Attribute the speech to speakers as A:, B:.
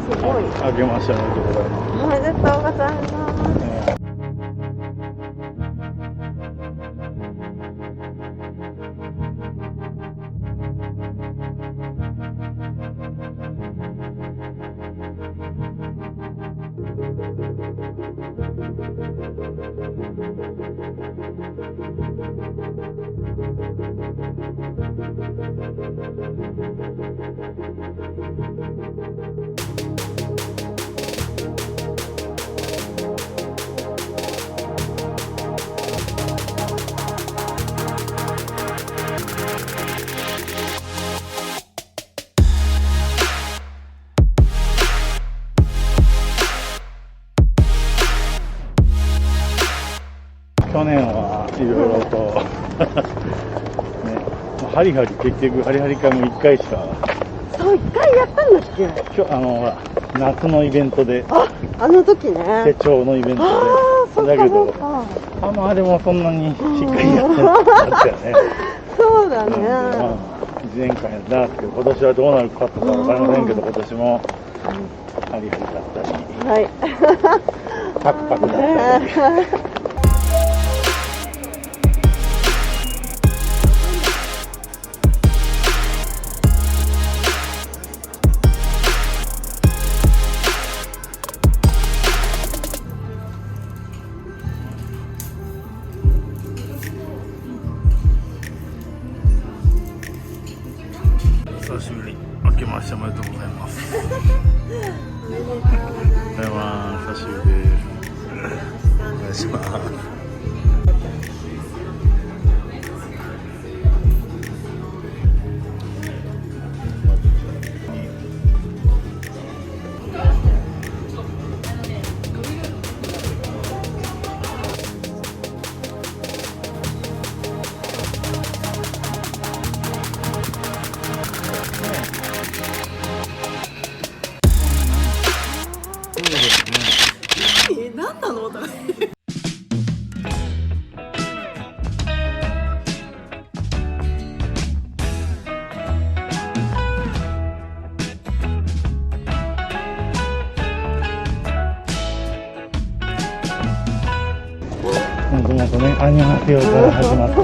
A: すごい。
B: あげましたね、とうございます。
A: おめでとうございます。
B: 去年はいろいろとね、ハリハリ結局ハリハリ会も1回しか。
A: そう、1回やったんだっけ。
B: ほら夏のイベントで、
A: あの時ね。
B: 手帳のイベントで。だけどまあでもそんなにしっかりやってなかったよね。
A: そうだね。
B: 1年間やったんですけど、今年はどうなるかとかわかりませんけど、今年もハリハリだったり、
A: はい、
B: パクパクだったり。久しぶり、明けましておめでとうございます。おめでとうございます。久しぶりです。お願いします。
A: 何なのだ。
B: もともとね、アニマセヨから始まった